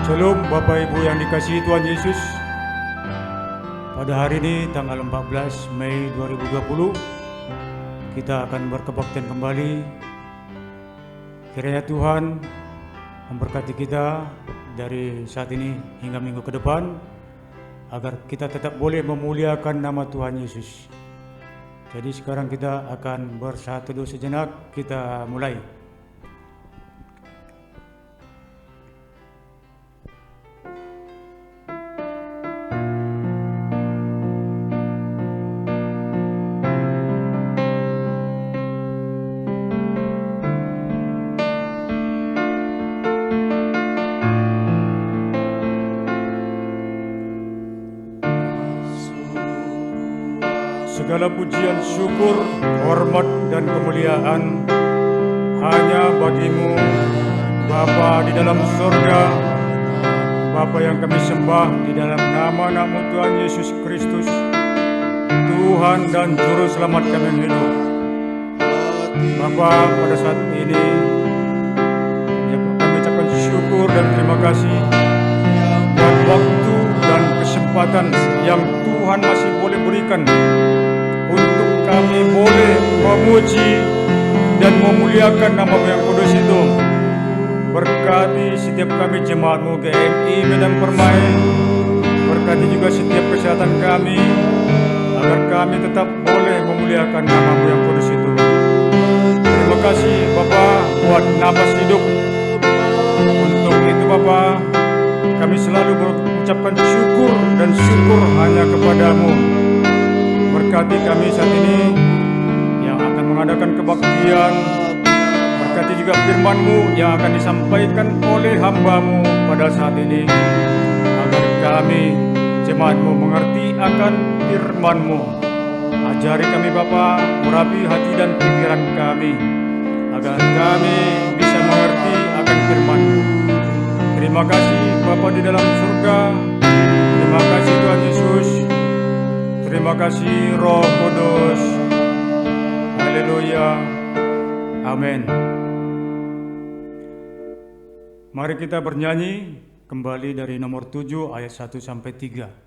Shalom Bapak Ibu yang dikasihi Tuhan Yesus. Pada hari ini tanggal 14 Mei 2020 kita akan berkebaktian kembali. Kiranya Tuhan memberkati kita dari saat ini hingga minggu ke depan, agar kita tetap boleh memuliakan nama Tuhan Yesus. Jadi sekarang kita akan bersatu dulu sejenak, kita mulai. Segala pujian, syukur, hormat dan kemuliaan hanya bagimu, Bapa di dalam surga. Bapa yang kami sembah di dalam nama-Mu Tuhan Yesus Kristus, Tuhan dan Juru Selamat kami yang hidup. Bapa, pada saat ini kami ucapkan syukur dan terima kasih buat waktu dan kesempatan yang Tuhan masih boleh berikan untuk kami boleh memuji dan memuliakan nama-Mu yang kudus itu. Berkati setiap kami jemaat-Mu GMI Medan Permai, berkati juga setiap kesehatan kami, agar kami tetap boleh memuliakan nama-Mu yang kudus itu. Terima kasih Bapa buat nafas hidup. Untuk itu Bapa, kami selalu mengucapkan syukur dan syukur hanya kepada-Mu. Berkati kami saat ini yang akan mengadakan kebaktian. Berkati juga firman-Mu yang akan disampaikan oleh hamba-Mu pada saat ini, agar kami jemaat-Mu mengerti akan firman-Mu. Ajari kami Bapa, murapi hati dan pikiran kami, agar kami bisa mengerti akan firman-Mu. Terima kasih Bapa di dalam surga. Terima kasih Tuhan Yesus. Terima kasih Roh Kudus. Haleluya. Amin. Mari kita bernyanyi kembali dari nomor 7 ayat 1 sampai 3.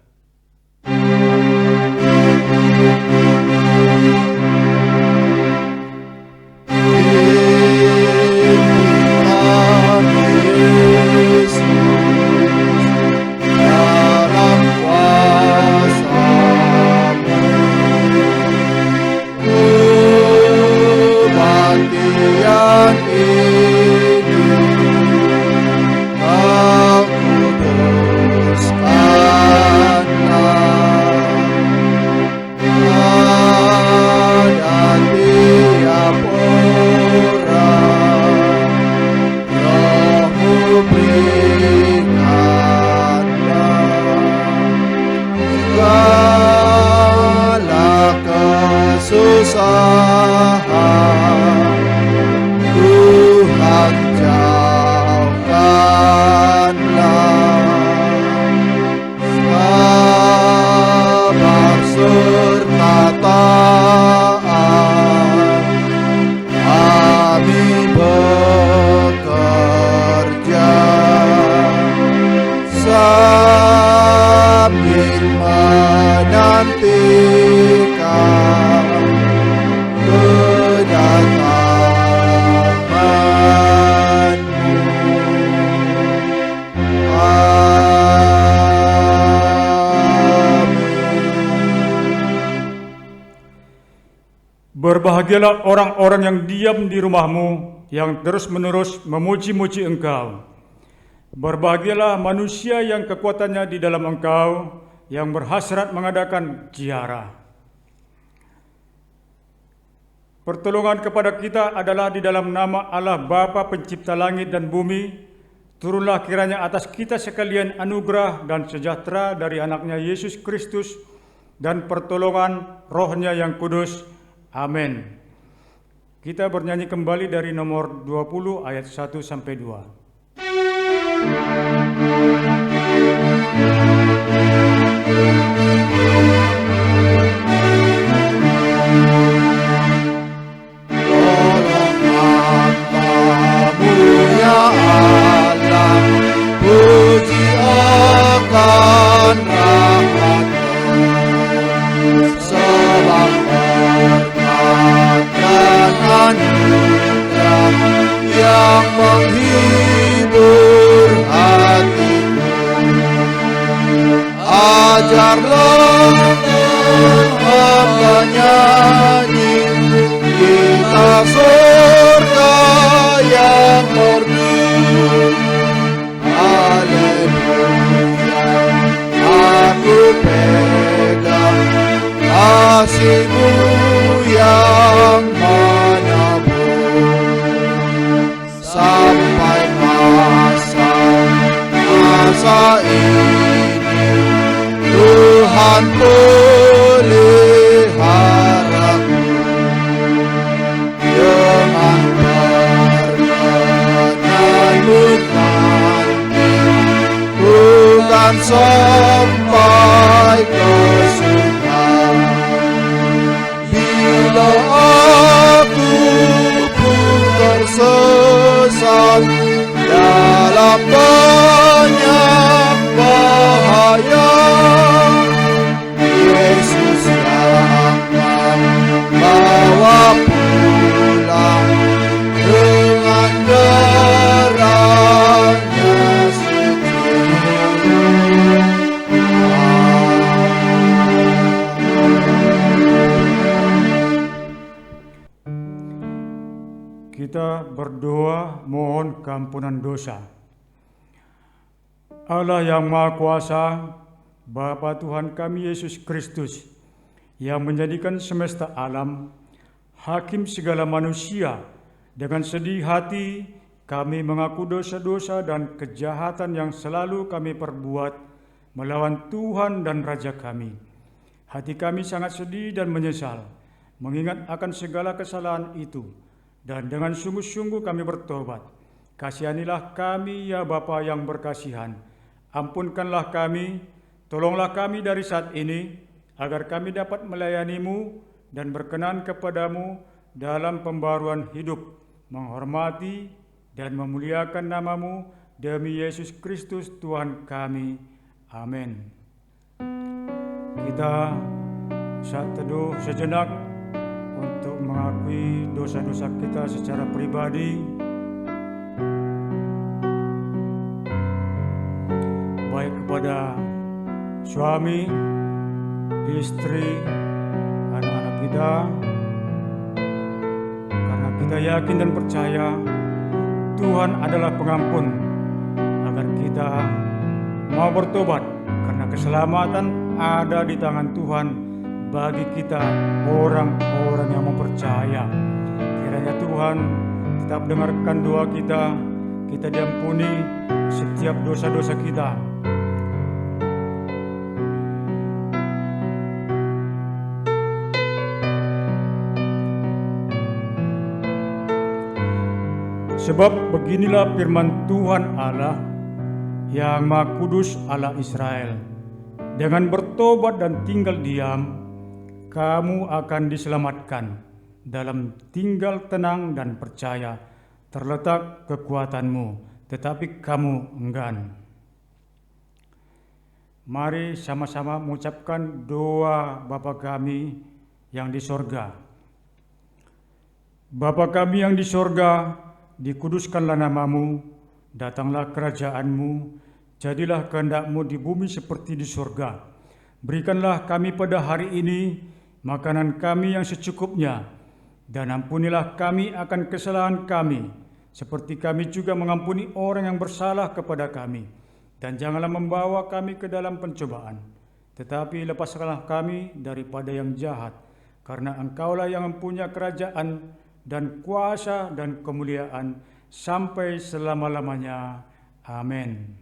Berbahagialah orang-orang yang diam di rumah-Mu, yang terus-menerus memuji-muji Engkau. Berbahagialah manusia yang kekuatannya di dalam Engkau, yang berhasrat mengadakan ziarah. Pertolongan kepada kita adalah di dalam nama Allah Bapa Pencipta langit dan bumi. Turunlah kiranya atas kita sekalian anugerah dan sejahtera dari anaknya Yesus Kristus dan pertolongan Roh-Nya yang kudus. Amin. Kita bernyanyi kembali dari nomor 20 ayat 1 sampai 2. Puji menghibur hatiku. Ajarlah hamba nyanyi kitab surga yang merdu. Haleluya, aku pegang kasih-Mu yang menebus sampai masa ini. Tuhan peliharaku dengan perkenan-Mu nanti, bukan sampai ke surga. Bila aku pun tersesat dalam banyak bahaya, Yesus yang membawa pulang dengan darah-Nya suci. Kita berdoa mohon keampunan dosa. Allah yang Maha Kuasa, Bapa Tuhan kami Yesus Kristus, yang menjadikan semesta alam, hakim segala manusia, dengan sedih hati kami mengaku dosa-dosa dan kejahatan yang selalu kami perbuat melawan Tuhan dan Raja kami. Hati kami sangat sedih dan menyesal, mengingat akan segala kesalahan itu, dan dengan sungguh-sungguh kami bertobat. Kasihanilah kami ya Bapa yang berkasihan, ampunkanlah kami, tolonglah kami dari saat ini, agar kami dapat melayani-Mu dan berkenan kepada-Mu dalam pembaruan hidup, menghormati dan memuliakan nama-Mu demi Yesus Kristus Tuhan kami. Amin. Kita saat teduh sejenak untuk mengakui dosa-dosa kita secara pribadi, baik kepada suami, istri, anak-anak kita, karena kita yakin dan percaya Tuhan adalah pengampun, agar kita mau bertobat, karena keselamatan ada di tangan Tuhan bagi kita orang-orang yang mempercaya. Kiranya Tuhan tetap dengarkan doa kita, kita diampuni setiap dosa-dosa kita. Sebab beginilah firman Tuhan Allah yang Maha Kudus, Allah Israel, dengan bertobat dan tinggal diam, kamu akan diselamatkan. Dalam tinggal tenang dan percaya terletak kekuatanmu, tetapi kamu enggan. Mari sama-sama mengucapkan doa Bapa kami yang di sorga. Bapa kami yang di sorga, dikuduskanlah nama-Mu, datanglah kerajaan-Mu, jadilah kehendak-Mu di bumi seperti di sorga. Berikanlah kami pada hari ini makanan kami yang secukupnya, dan ampunilah kami akan kesalahan kami, seperti kami juga mengampuni orang yang bersalah kepada kami. Dan janganlah membawa kami ke dalam pencobaan, tetapi lepaskanlah kami daripada yang jahat, karena Engkaulah yang mempunyai kerajaan dan kuasa dan kemuliaan sampai selama-lamanya. Amin.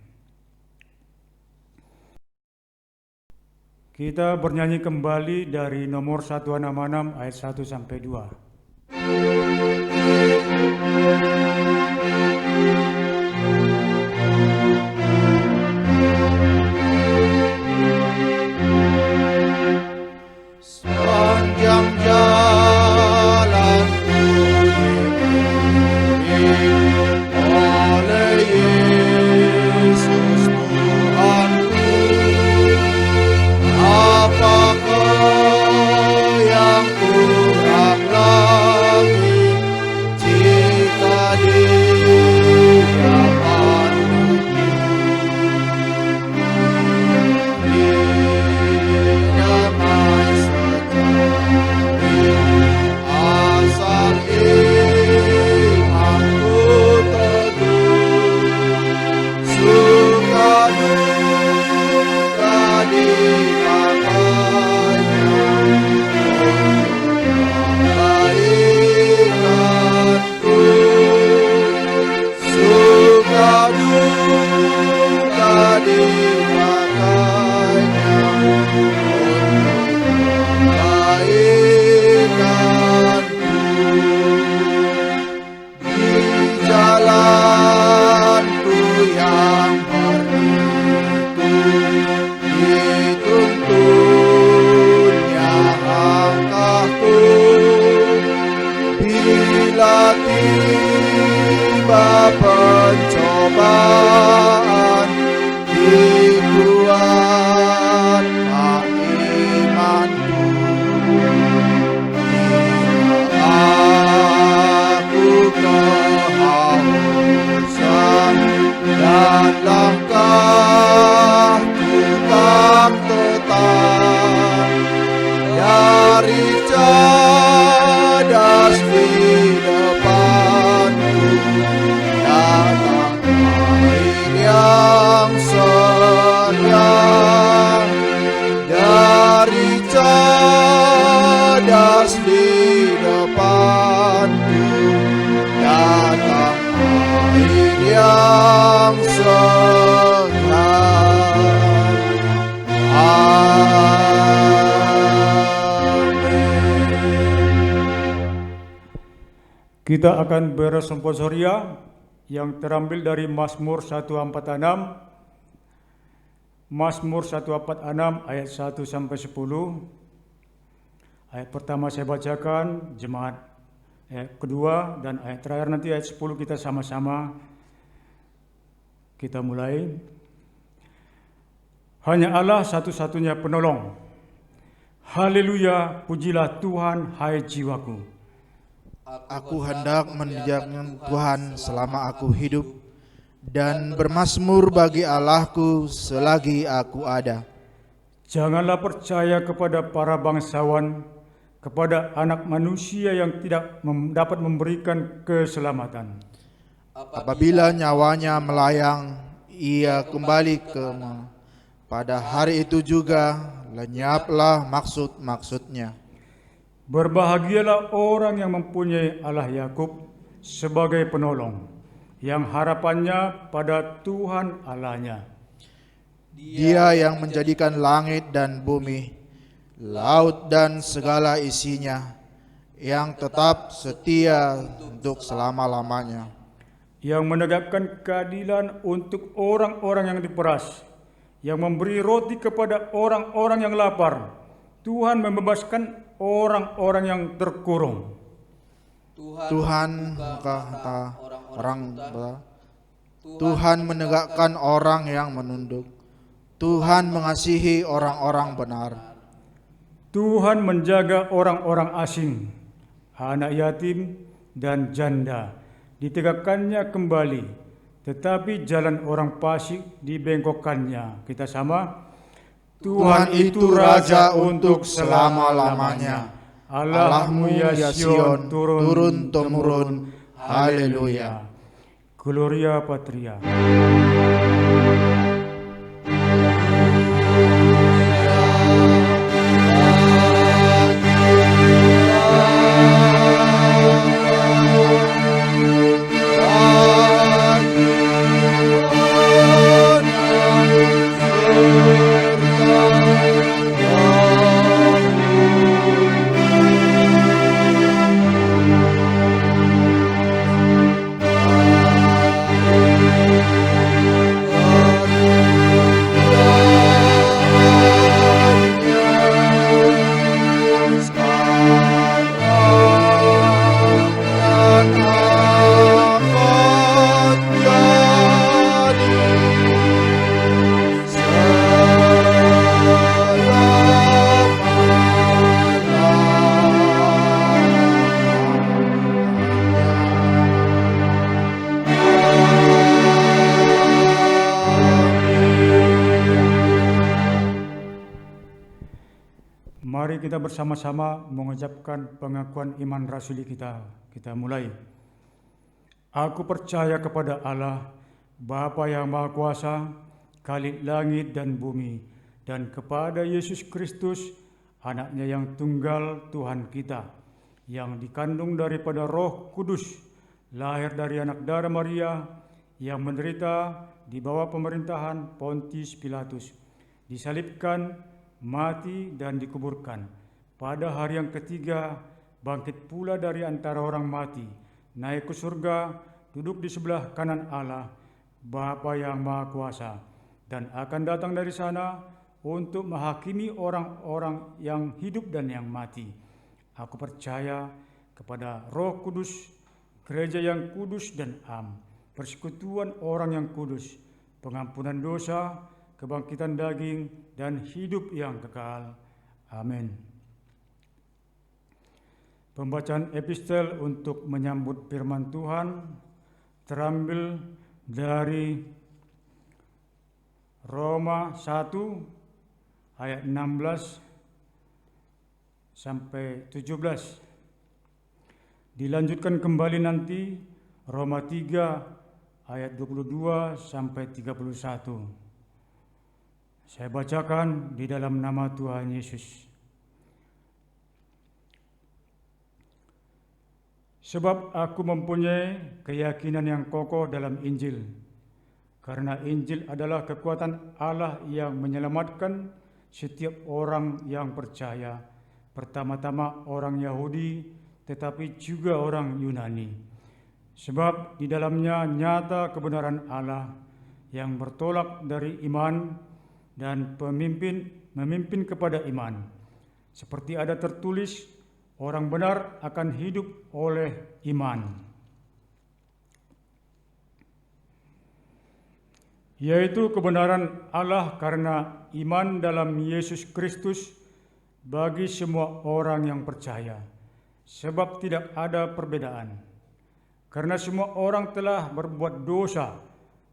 Kita bernyanyi kembali dari nomor 166 ayat 1 sampai 2. Sepanjang jalan diiringi oleh Yesus Tuhanku, apakah yang kurang lagi pencobaan, dikuatkan imanku. Aku kehausan dan langkahku tak tetap, dari cadas di depanku datang air yang segar, dari cadas di depanku datang air yang segar. Kita akan beresponsoria yang terambil dari Mazmur 146. Mazmur 146 ayat 1 sampai 10. Ayat pertama saya bacakan, jemaat ayat kedua, dan ayat terakhir nanti ayat 10 kita sama-sama. Kita mulai. Hanya Allah satu-satunya penolong. Haleluya, pujilah Tuhan, hai jiwaku. Aku hendak menjaga Tuhan selama aku hidup, dan bermazmur bagi Allahku selagi aku ada. Janganlah percaya kepada para bangsawan, kepada anak manusia yang tidak dapat memberikan keselamatan. Apabila nyawanya melayang, ia kembali pada hari itu juga lenyaplah maksud-maksudnya. Berbahagialah orang yang mempunyai Allah Yakub sebagai penolong, yang harapannya pada Tuhan Allahnya. Dia yang menjadikan langit dan bumi, laut dan segala isinya, yang tetap setia untuk selama-lamanya. Yang menegakkan keadilan untuk orang-orang yang diperas, yang memberi roti kepada orang-orang yang lapar. Tuhan membebaskan orang-orang yang terkurung. Tuhan Tuhan menegakkan orang yang menunduk. Tuhan mengasihi orang-orang benar. Tuhan menjaga orang-orang asing, anak yatim dan janda, ditegakkannya kembali, tetapi jalan orang fasik dibengkokkannya. Kita sama. Tuhan itu Raja untuk selama-lamanya. Allahmu ya Sion, turun-temurun. Haleluya. Gloria Patria. Mari kita bersama-sama mengucapkan pengakuan iman rasuli kita. Kita mulai. Aku percaya kepada Allah, Bapa yang Maha Kuasa, Khalik langit dan bumi, dan kepada Yesus Kristus, Anaknya yang tunggal Tuhan kita, yang dikandung daripada Roh Kudus, lahir dari anak darah Maria, yang menderita di bawah pemerintahan Pontius Pilatus, disalibkan, mati dan dikuburkan. Pada hari yang ketiga bangkit pula dari antara orang mati, naik ke surga, duduk di sebelah kanan Allah, Bapa yang Maha Kuasa, dan akan datang dari sana untuk menghakimi orang-orang yang hidup dan yang mati. Aku percaya kepada Roh Kudus, gereja yang kudus dan am, persekutuan orang yang kudus, pengampunan dosa, kebangkitan daging, dan hidup yang kekal. Amin. Pembacaan epistel untuk menyambut firman Tuhan terambil dari Roma 1 ayat 16 sampai 17. Dilanjutkan kembali nanti Roma 3 ayat 22 sampai 31. Saya bacakan di dalam nama Tuhan Yesus. Sebab aku mempunyai keyakinan yang kokoh dalam Injil, karena Injil adalah kekuatan Allah yang menyelamatkan setiap orang yang percaya, pertama-tama orang Yahudi, tetapi juga orang Yunani. Sebab di dalamnya nyata kebenaran Allah yang bertolak dari iman dan memimpin kepada iman. Seperti ada tertulis, orang benar akan hidup oleh iman. Yaitu kebenaran Allah karena iman dalam Yesus Kristus bagi semua orang yang percaya. Sebab tidak ada perbedaan. Karena semua orang telah berbuat dosa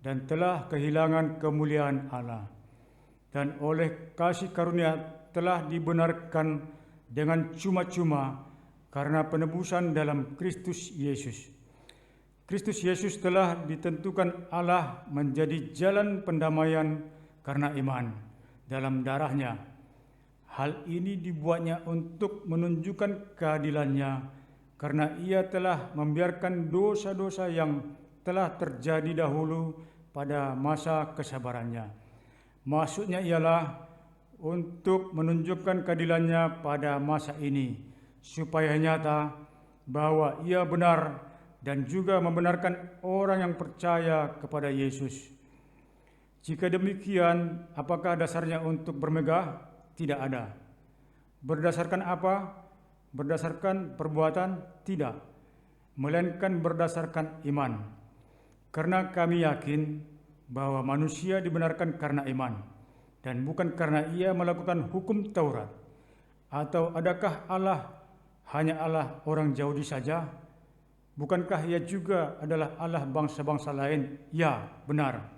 dan telah kehilangan kemuliaan Allah. Dan oleh kasih karunia telah dibenarkan dengan cuma-cuma karena penebusan dalam Kristus Yesus. Kristus Yesus telah ditentukan Allah menjadi jalan pendamaian karena iman dalam darahnya. Hal ini dibuatnya untuk menunjukkan keadilannya karena ia telah membiarkan dosa-dosa yang telah terjadi dahulu pada masa kesabarannya. Maksudnya ialah untuk menunjukkan keadilannya pada masa ini, supaya nyata bahwa ia benar dan juga membenarkan orang yang percaya kepada Yesus. Jika demikian, apakah dasarnya untuk bermegah? Tidak ada. Berdasarkan apa? Berdasarkan perbuatan? Tidak, melainkan berdasarkan iman. Karena kami yakin bahwa manusia dibenarkan karena iman, dan bukan karena ia melakukan hukum Taurat. Atau adakah Allah hanya Allah orang Yahudi saja? Bukankah ia juga adalah Allah bangsa-bangsa lain? Ya, benar.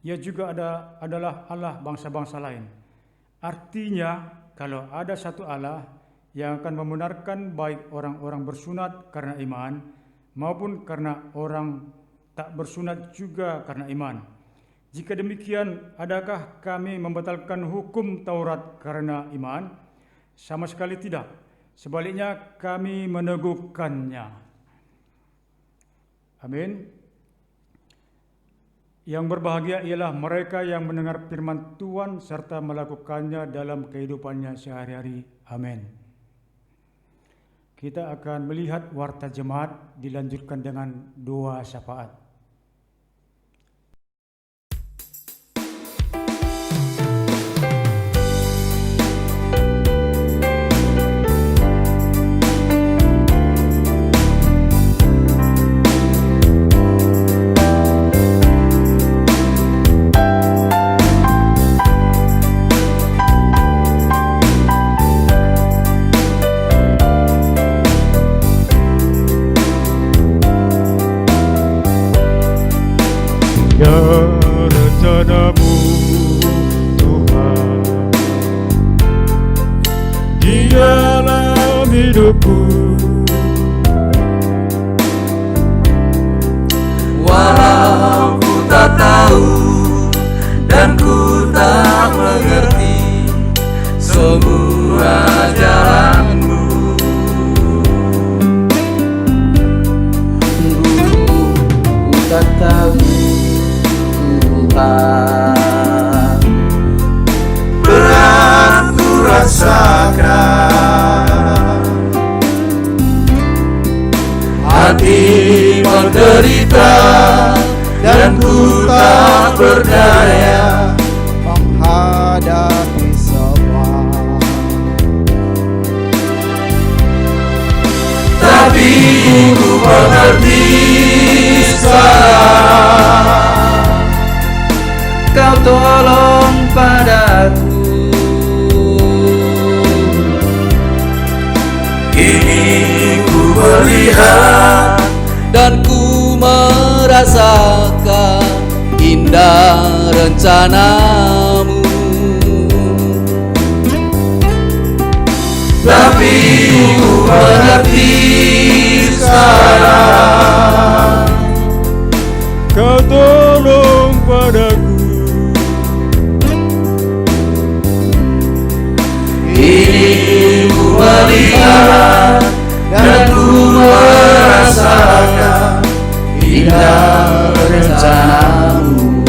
Ia juga adalah Allah bangsa-bangsa lain. Artinya, kalau ada satu Allah yang akan membenarkan baik orang-orang bersunat karena iman, maupun karena orang tak bersunat juga karena iman. Jika demikian, adakah kami membatalkan hukum Taurat karena iman? Sama sekali tidak. Sebaliknya, kami meneguhkannya. Amin. Yang berbahagia ialah mereka yang mendengar firman Tuhan serta melakukannya dalam kehidupannya sehari-hari. Amin. Kita akan melihat warta jemaat dilanjutkan dengan doa syafaat. Rencanamu Tuhan di dalam hidupku, walau ku tak tahu dan ku tak mengerti semua jalanmu. Ku tak tahu Tuhan, berat ku rasakan, hati menderita dan ku tak berdaya menghadapi semua. Tapi ku mengerti sekarang melihat dan ku merasakan indah rencanamu. Tapi ku mengerti sekarang, Kau tolong padaku. kini ku melihat dan ku merasakan indah rencanamu.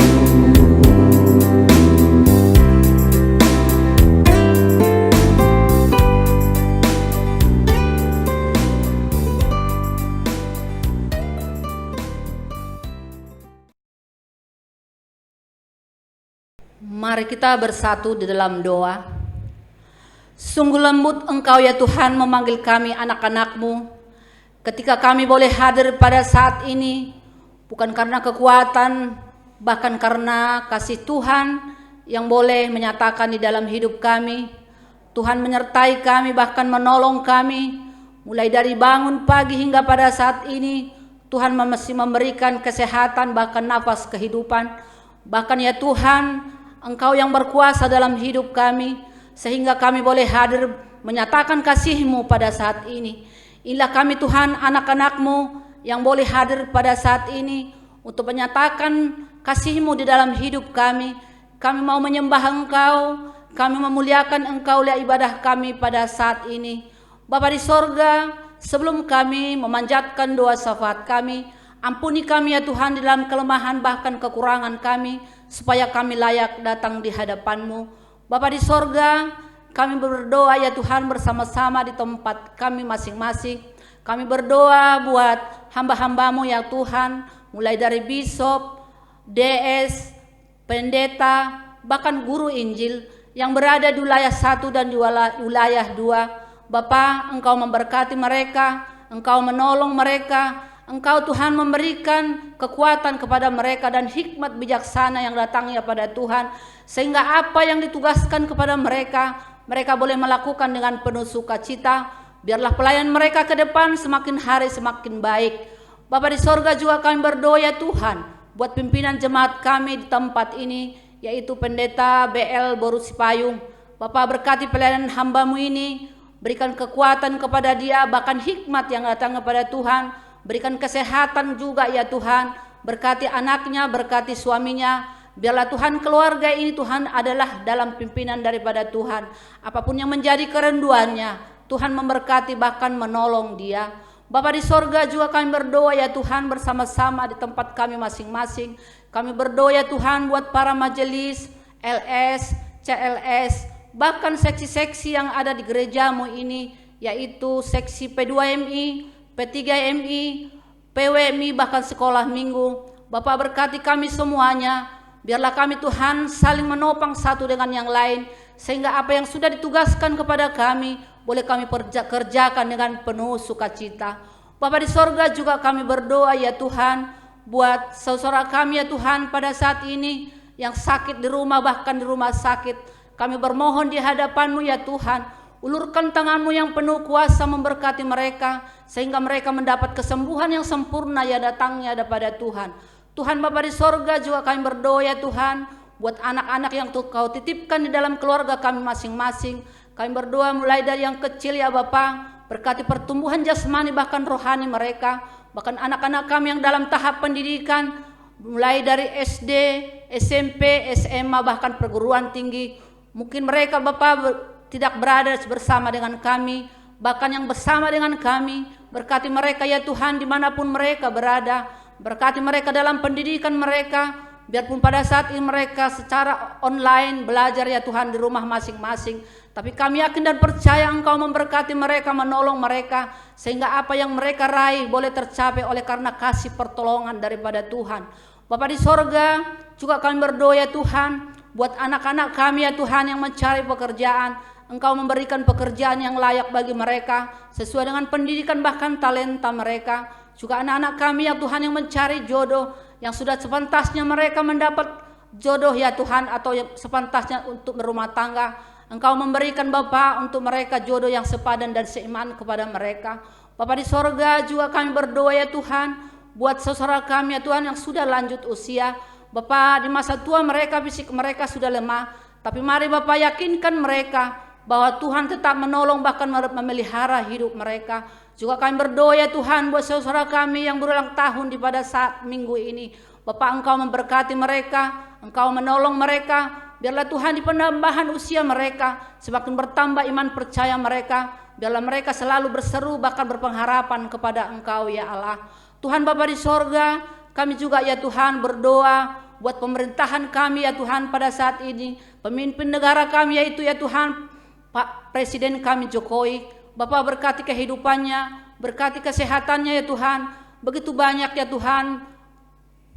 Mari kita bersatu di dalam doa. Sungguh lembut Engkau ya Tuhan memanggil kami anak-anak-Mu. Ketika kami boleh hadir pada saat ini, bukan karena kekuatan, bahkan karena kasih Tuhan yang boleh menyatakan di dalam hidup kami. Tuhan menyertai kami, bahkan menolong kami. Mulai dari bangun pagi hingga pada saat ini, Tuhan masih memberikan kesehatan, bahkan nafas kehidupan. Bahkan ya Tuhan, Engkau yang berkuasa dalam hidup kami, sehingga kami boleh hadir menyatakan kasih-Mu pada saat ini. Inilah kami Tuhan, anak-anak-Mu yang boleh hadir pada saat ini untuk menyatakan kasih-Mu di dalam hidup kami. Kami mau menyembah Engkau, kami memuliakan Engkau lewat ibadah kami pada saat ini. Bapa di sorga, sebelum kami memanjatkan doa syafaat kami, ampuni kami ya Tuhan di dalam kelemahan bahkan kekurangan kami, supaya kami layak datang di hadapan-Mu. Bapa di sorga, kami berdoa ya Tuhan bersama-sama di tempat kami masing-masing. Kami berdoa buat hamba-hamba-Mu ya Tuhan, mulai dari bisop, DS, pendeta, bahkan guru Injil yang berada di wilayah 1 dan di wilayah 2. Bapa, Engkau memberkati mereka, Engkau menolong mereka, Engkau Tuhan memberikan kekuatan kepada mereka dan hikmat bijaksana yang datangnya pada Tuhan, sehingga apa yang ditugaskan kepada mereka, mereka boleh melakukan dengan penuh sukacita. Biarlah pelayan mereka ke depan semakin hari semakin baik. Bapa di sorga, juga kami berdoa ya Tuhan buat pimpinan jemaat kami di tempat ini, yaitu Pendeta BL Borusi Payung. Bapa, berkati pelayanan hamba-Mu ini, berikan kekuatan kepada dia, bahkan hikmat yang datang kepada Tuhan. Berikan kesehatan juga ya Tuhan, berkati anaknya, berkati suaminya. Biarlah Tuhan keluarga ini Tuhan adalah dalam pimpinan daripada Tuhan. Apapun yang menjadi kerinduannya, Tuhan memberkati bahkan menolong dia. Bapa di sorga, juga kami berdoa ya Tuhan bersama-sama di tempat kami masing-masing. Kami berdoa ya Tuhan buat para majelis, LS, CLS, bahkan seksi-seksi yang ada di gereja-Mu ini, yaitu seksi P2MI, P3MI, PWMI, bahkan sekolah minggu. Bapa, berkati kami semuanya. Biarlah kami Tuhan saling menopang satu dengan yang lain, sehingga apa yang sudah ditugaskan kepada kami boleh kami kerjakan dengan penuh sukacita. Bapa di sorga, juga kami berdoa ya Tuhan buat saudara kami ya Tuhan pada saat ini yang sakit di rumah, bahkan di rumah sakit. Kami bermohon di hadapan-Mu ya Tuhan, ulurkan tangan-Mu yang penuh kuasa memberkati mereka, sehingga mereka mendapat kesembuhan yang sempurna ya datangnya daripada Tuhan. Tuhan Bapa di sorga, juga kami berdoa ya Tuhan buat anak-anak yang Kau titipkan di dalam keluarga kami masing-masing. Kami berdoa mulai dari yang kecil ya Bapa, berkati pertumbuhan jasmani bahkan rohani mereka. Bahkan anak-anak kami yang dalam tahap pendidikan, mulai dari SD, SMP, SMA, bahkan perguruan tinggi. Mungkin mereka Bapa tidak berada bersama dengan kami, bahkan yang bersama dengan kami. Berkati mereka ya Tuhan dimanapun mereka berada. Berkati mereka dalam pendidikan mereka, biarpun pada saat ini mereka secara online belajar ya Tuhan di rumah masing-masing. Tapi kami yakin dan percaya Engkau memberkati mereka, menolong mereka, sehingga apa yang mereka raih boleh tercapai oleh karena kasih pertolongan daripada Tuhan. Bapa di sorga, juga kami berdoa ya Tuhan buat anak-anak kami ya Tuhan yang mencari pekerjaan. Engkau memberikan pekerjaan yang layak bagi mereka sesuai dengan pendidikan bahkan talenta mereka. Juga anak-anak kami ya Tuhan yang mencari jodoh, yang sudah sepantasnya mereka mendapat jodoh ya Tuhan, atau yang sepantasnya untuk berumah tangga. Engkau memberikan Bapa untuk mereka jodoh yang sepadan dan seiman kepada mereka. Bapa di sorga, juga kami berdoa ya Tuhan, buat saudara kami ya Tuhan yang sudah lanjut usia. Bapa, di masa tua mereka, fisik mereka sudah lemah, tapi mari Bapa yakinkan mereka bahwa Tuhan tetap menolong, bahkan memelihara hidup mereka. Juga kami berdoa ya Tuhan buat saudara kami yang berulang tahun di pada saat minggu ini. Bapak, Engkau memberkati mereka, Engkau menolong mereka. Biarlah Tuhan di penambahan usia mereka semakin bertambah iman percaya mereka. Biarlah mereka selalu berseru bahkan berpengharapan kepada Engkau ya Allah. Tuhan Bapa di sorga, kami juga ya Tuhan berdoa buat pemerintahan kami ya Tuhan pada saat ini. Pemimpin negara kami yaitu ya Tuhan Pak Presiden kami Jokowi. Bapak berkati kehidupannya, berkati kesehatannya ya Tuhan. Begitu banyak ya Tuhan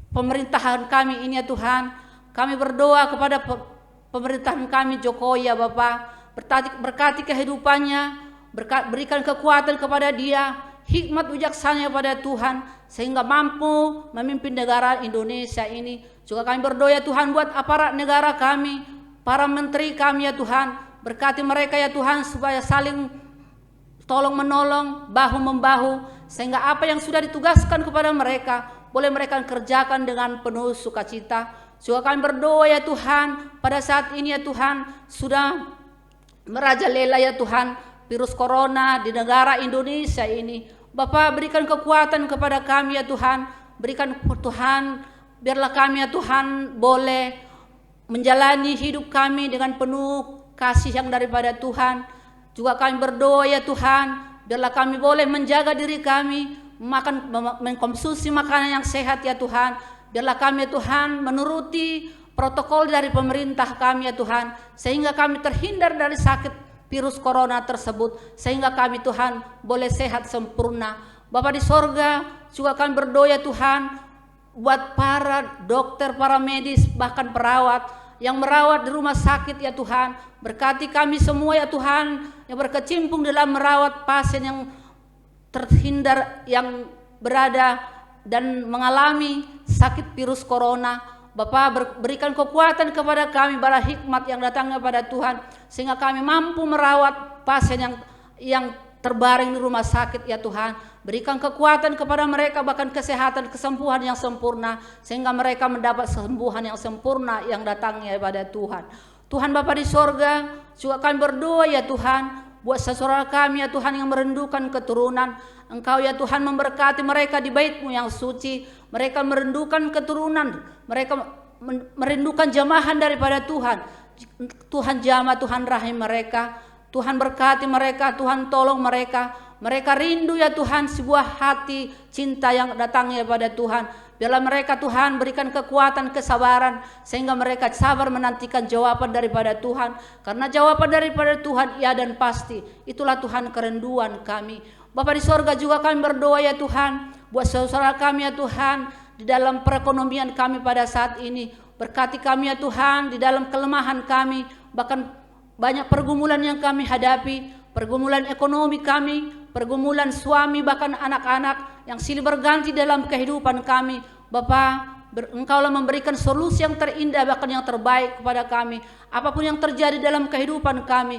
pemerintahan kami ini ya Tuhan. Kami berdoa kepada pemerintahan kami Jokowi ya Bapak. Berkati kehidupannya, berikan kekuatan kepada dia, hikmat bijaksana pada Tuhan, sehingga mampu memimpin negara Indonesia ini. Juga kami berdoa ya Tuhan buat aparat negara kami, para menteri kami ya Tuhan. Berkati mereka ya Tuhan supaya saling tolong menolong, bahu membahu, sehingga apa yang sudah ditugaskan kepada mereka boleh mereka kerjakan dengan penuh sukacita. Juga kami berdoa ya Tuhan, pada saat ini ya Tuhan sudah merajalela ya Tuhan virus corona di negara Indonesia ini. Bapak, berikan kekuatan kepada kami ya Tuhan, berikan Tuhan, biarlah kami ya Tuhan boleh menjalani hidup kami dengan penuh kasih yang daripada Tuhan. Juga kami berdoa ya Tuhan, biarlah kami boleh menjaga diri kami, mengkonsumsi makanan yang sehat ya Tuhan. Biarlah kami ya Tuhan menuruti protokol dari pemerintah kami ya Tuhan, sehingga kami terhindar dari sakit virus corona tersebut, sehingga kami Tuhan boleh sehat sempurna. Bapa di sorga, juga kami berdoa ya Tuhan buat para dokter, para medis, bahkan perawat yang merawat di rumah sakit ya Tuhan. Berkati kami semua ya Tuhan yang berkecimpung dalam merawat pasien yang terhindar, yang berada dan mengalami sakit virus corona. Bapak, berikan kekuatan kepada kami, bara hikmat yang datangnya pada Tuhan, sehingga kami mampu merawat pasien yang terbaring di rumah sakit ya Tuhan. Berikan kekuatan kepada mereka, bahkan kesehatan, kesembuhan yang sempurna, sehingga mereka mendapat kesembuhan yang sempurna yang datangnya pada Tuhan. Tuhan Bapa di sorga, juga kami berdoa ya Tuhan buat saudara kami ya Tuhan yang merindukan keturunan. Engkau ya Tuhan memberkati mereka di bait-Mu yang suci. Mereka merindukan keturunan, mereka merindukan jamahan daripada Tuhan. Tuhan jamah, Tuhan rahim mereka, Tuhan berkati mereka, Tuhan tolong mereka. Mereka rindu ya Tuhan sebuah hati cinta yang datangnya pada Tuhan. Biarlah mereka Tuhan berikan kekuatan, kesabaran, sehingga mereka sabar menantikan jawaban daripada Tuhan. Karena jawaban daripada Tuhan iya dan pasti. Itulah Tuhan kerinduan kami. Bapa di sorga, juga kami berdoa ya Tuhan buat saudara kami ya Tuhan di dalam perekonomian kami pada saat ini. Berkati kami ya Tuhan di dalam kelemahan kami, bahkan banyak pergumulan yang kami hadapi, pergumulan ekonomi kami, pergumulan suami, bahkan anak-anak yang silih berganti dalam kehidupan kami. Bapa, Engkaulah memberikan solusi yang terindah, bahkan yang terbaik kepada kami. Apapun yang terjadi dalam kehidupan kami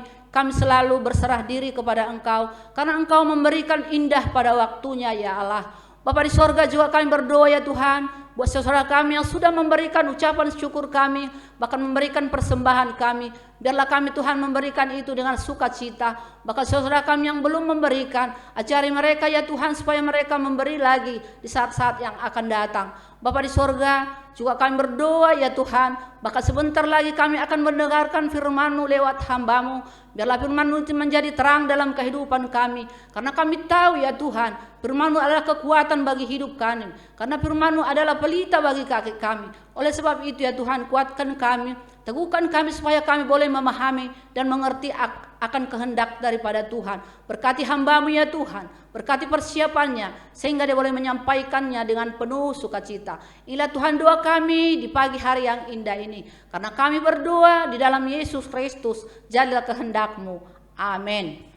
selalu berserah diri kepada Engkau, karena Engkau memberikan indah pada waktunya ya Allah. Bapa di sorga, juga kami berdoa ya Tuhan buat saudara kami yang sudah memberikan ucapan syukur kami, bahkan memberikan persembahan kami. Biarlah kami Tuhan memberikan itu dengan sukacita. Bahkan saudara kami yang belum memberikan, ajari mereka ya Tuhan supaya mereka memberi lagi di saat-saat yang akan datang. Bapa di sorga, juga kami berdoa ya Tuhan, bahkan sebentar lagi kami akan mendengarkan firman-Mu lewat hamba-Mu. Biarlah firman-Mu itu menjadi terang dalam kehidupan kami, karena kami tahu ya Tuhan, firman-Mu adalah kekuatan bagi hidup kami, karena firman-Mu adalah pelita bagi kaki kami. Oleh sebab itu ya Tuhan, kuatkan kami, teguhkan kami supaya kami boleh memahami dan mengerti akan kehendak daripada Tuhan. Berkati hamba-Mu ya Tuhan, berkati persiapannya sehingga dia boleh menyampaikannya dengan penuh sukacita. Inilah Tuhan doa kami di pagi hari yang indah ini, karena kami berdoa di dalam Yesus Kristus, jadilah kehendak-Mu. Amin.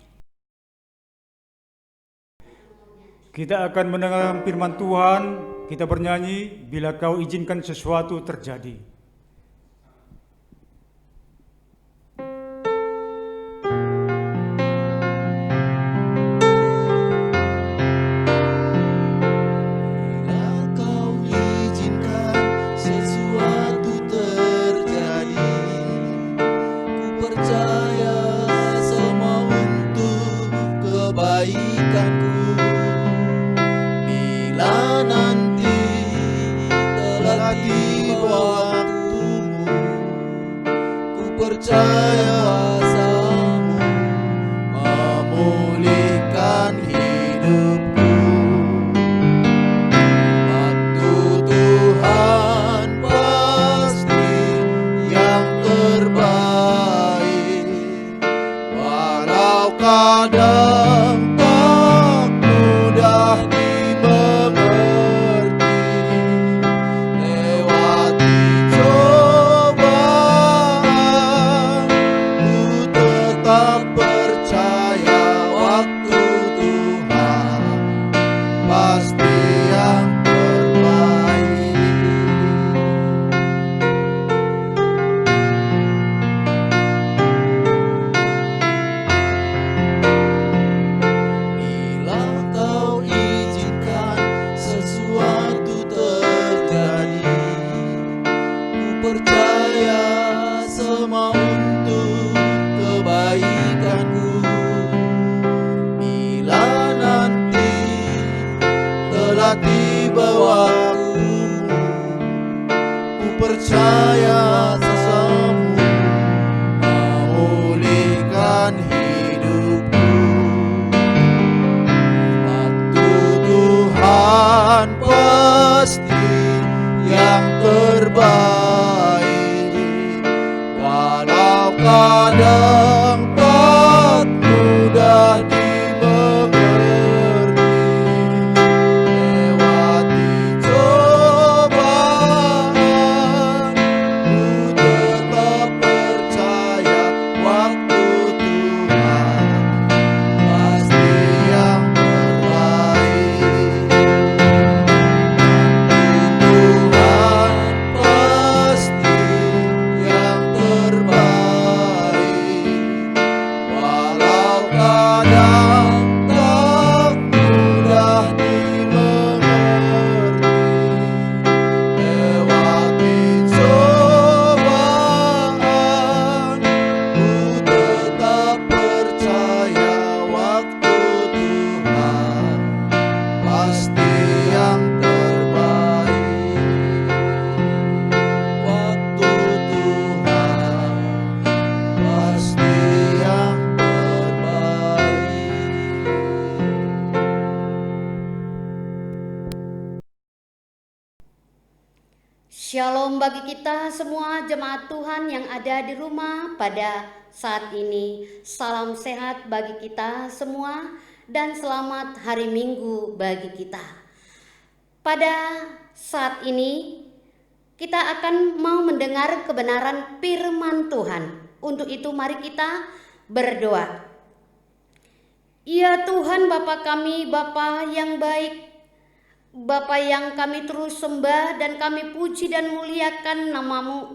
Kita akan mendengar firman Tuhan. Kita bernyanyi, bila Kau izinkan sesuatu terjadi. tiba waktumu, ku percaya kuasamu memulihkan hidupku. Waktu Tuhan pasti yang terbaik, walau kadang tak mudah dimengerti. Lewati cobaan, ku tetap percaya waktu Tuhan pasti yang terbaik. Bila kau izinkan sesuatu terjadi, ku percaya semua untuk kebaikanku. Bila nanti telah tiba waktumu, ku percaya sesamu memulihkan hidupku. Waktu Tuhan pasti yang terbaik, walau kadang tak mudah dimengerti. Lewati cobaan, ku tetap percaya waktu Tuhan pasti yang terbaik. Tuhan pasti yang terbaik, walau kadang tak mudah dimengerti. Lewati cobaan, ku tetap percaya waktu Tuhan pasti yang terbaik. Waktu Tuhan pasti yang terbaik. Shalom bagi kita semua jemaat Tuhan yang ada di rumah pada saat ini. Salam sehat bagi kita semua dan selamat hari Minggu bagi kita. Pada saat ini kita akan mau mendengar kebenaran firman Tuhan. Untuk itu mari kita berdoa. Ya Tuhan Bapa kami, Bapa yang baik, Bapa yang kami terus sembah dan kami puji dan muliakan nama-Mu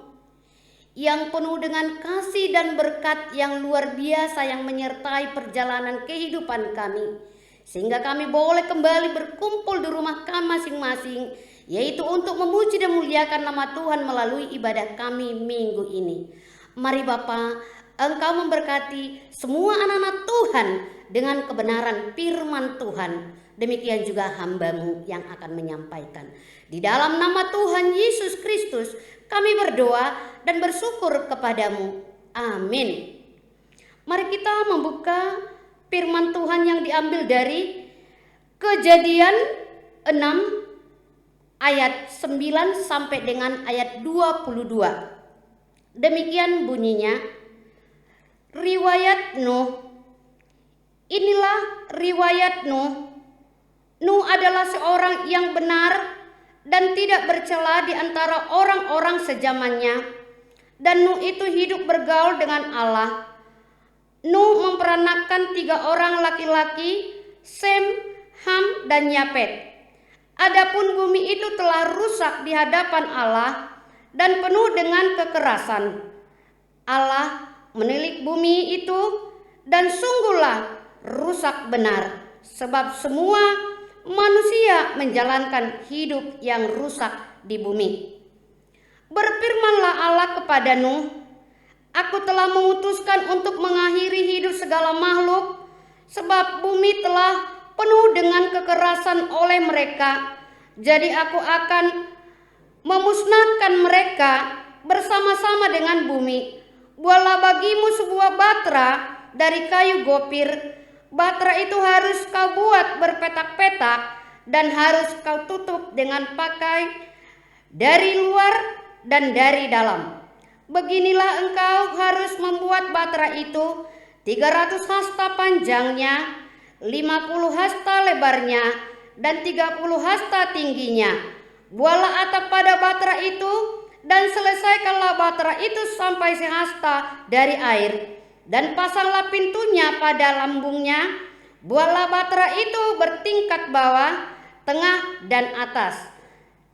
yang penuh dengan kasih dan berkat yang luar biasa yang menyertai perjalanan kehidupan kami, sehingga kami boleh kembali berkumpul di rumah kami masing-masing, yaitu untuk memuji dan muliakan nama Tuhan melalui ibadah kami minggu ini. Mari Bapa, Engkau memberkati semua anak-anak Tuhan dengan kebenaran firman Tuhan. Demikian juga hamba-Mu yang akan menyampaikan. Di dalam nama Tuhan Yesus Kristus kami berdoa dan bersyukur kepadamu. Amin. Mari kita membuka firman Tuhan yang diambil dari Kejadian 6 ayat 9 sampai dengan ayat 22. Demikian bunyinya. Riwayat Nuh. Inilah riwayat Nuh. Nuh adalah seorang yang benar dan tidak bercela di antara orang-orang sezamannya. Dan Nuh itu hidup bergaul dengan Allah. Nuh memperanakkan 3 orang laki-laki, Sem, Ham, dan Yafet. Adapun bumi itu telah rusak di hadapan Allah dan penuh dengan kekerasan. Allah menilik bumi itu dan sungguhlah rusak benar, sebab semua manusia menjalankan hidup yang rusak di bumi. Berfirmanlah Allah kepada Nuh, Aku telah memutuskan untuk mengakhiri hidup segala makhluk, sebab bumi telah penuh dengan kekerasan oleh mereka. Jadi aku akan memusnahkan mereka bersama-sama dengan bumi. Buatlah bagimu sebuah batra dari kayu gopir. Batra itu harus kau buat berpetak-petak dan harus kau tutup dengan pakai dari luar dan dari dalam. Beginilah engkau harus membuat batra itu, 300 hasta panjangnya, 50 hasta lebarnya, dan 30 hasta tingginya. Buatlah atap pada batra itu, dan selesaikanlah batra itu sampai sehasta dari air, dan pasanglah pintunya pada lambungnya. Buatlah batra itu bertingkat bawah, tengah, dan atas.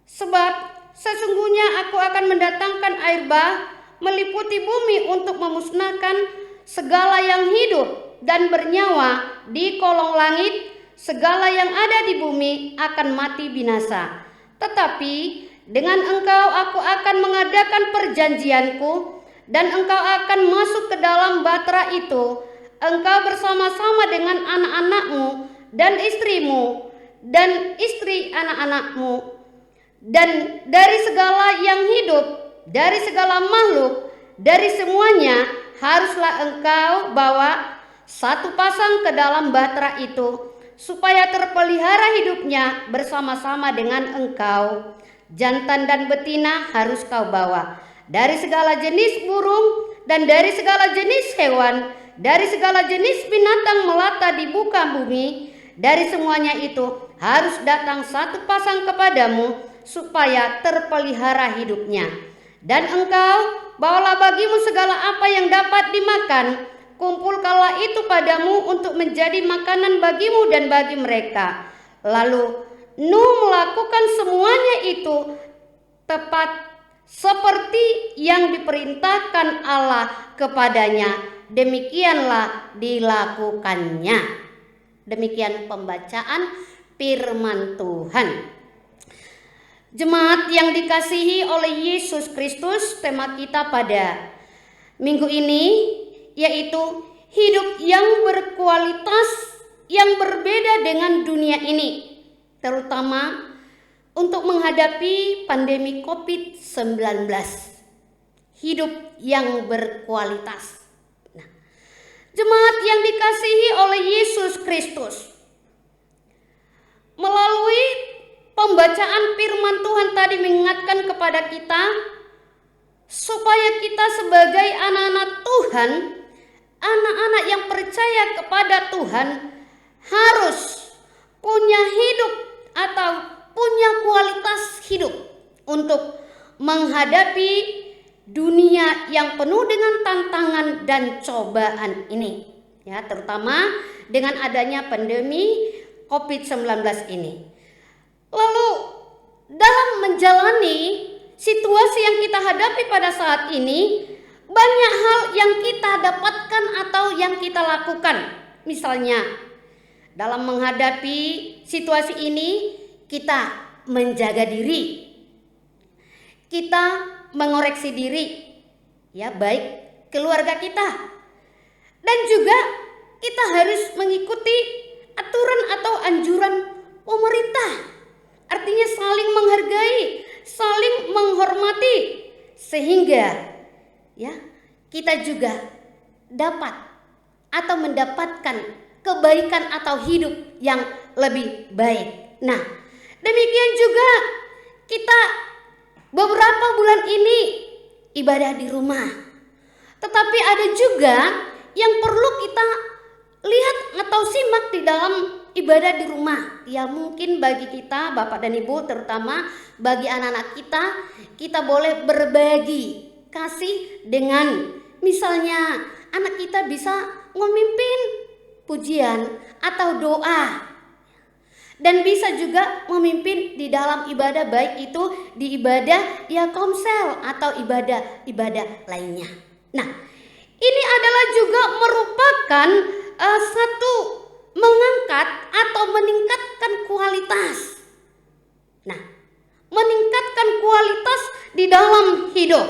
Sebab sesungguhnya aku akan mendatangkan air bah meliputi bumi untuk memusnahkan segala yang hidup dan bernyawa di kolong langit. Segala yang ada di bumi akan mati binasa. Tetapi dengan engkau aku akan mengadakan perjanjianku, dan engkau akan masuk ke dalam batra itu, engkau bersama-sama dengan anak-anakmu dan istrimu dan istri anak-anakmu, dan dari segala yang hidup, dari segala makhluk, dari semuanya haruslah engkau bawa satu pasang ke dalam batra itu, supaya terpelihara hidupnya bersama-sama dengan engkau. Jantan dan betina harus kau bawa dari segala jenis burung dan dari segala jenis hewan, dari segala jenis binatang melata di muka bumi. Dari semuanya itu harus datang satu pasang kepadamu, supaya terpelihara hidupnya. Dan engkau bawalah bagimu segala apa yang dapat dimakan, kumpulkanlah itu padamu untuk menjadi makanan bagimu dan bagi mereka. Lalu Nuh melakukan semuanya itu tepat seperti yang diperintahkan Allah kepadanya, demikianlah dilakukannya. Demikian pembacaan firman Tuhan. Jemaat yang dikasihi oleh Yesus Kristus, tema kita pada minggu ini yaitu hidup yang berkualitas yang berbeda dengan dunia ini, terutama untuk menghadapi pandemi COVID-19. Hidup yang berkualitas. Nah, jemaat yang dikasihi oleh Yesus Kristus, melalui pembacaan firman Tuhan tadi mengingatkan kepada kita supaya kita sebagai anak-anak Tuhan, anak-anak yang percaya kepada Tuhan, harus punya hidup atau punya kualitas hidup untuk menghadapi dunia yang penuh dengan tantangan dan cobaan ini, ya, terutama dengan adanya pandemi COVID-19 ini. Lalu dalam menjalani situasi yang kita hadapi pada saat ini, banyak hal yang kita dapatkan atau yang kita lakukan. Misalnya dalam menghadapi situasi ini, kita menjaga diri, kita mengoreksi diri, ya, baik keluarga kita, dan juga kita harus mengikuti aturan atau anjuran pemerintah. Artinya saling menghargai, saling menghormati, sehingga ya kita juga dapat atau mendapatkan kebaikan atau hidup yang lebih baik. Nah, demikian juga kita beberapa bulan ini ibadah di rumah. Tetapi ada juga yang perlu kita lihat atau simak di dalam ibadah di rumah. Ya, mungkin bagi kita Bapak dan Ibu, terutama bagi anak-anak kita boleh berbagi kasih dengan, misalnya anak kita bisa memimpin pujian atau doa, dan bisa juga memimpin di dalam ibadah, baik itu di ibadah ya komsel atau ibadah lainnya. Nah, ini adalah juga merupakan satu mengangkat atau meningkatkan kualitas. Nah, meningkatkan kualitas di dalam hidup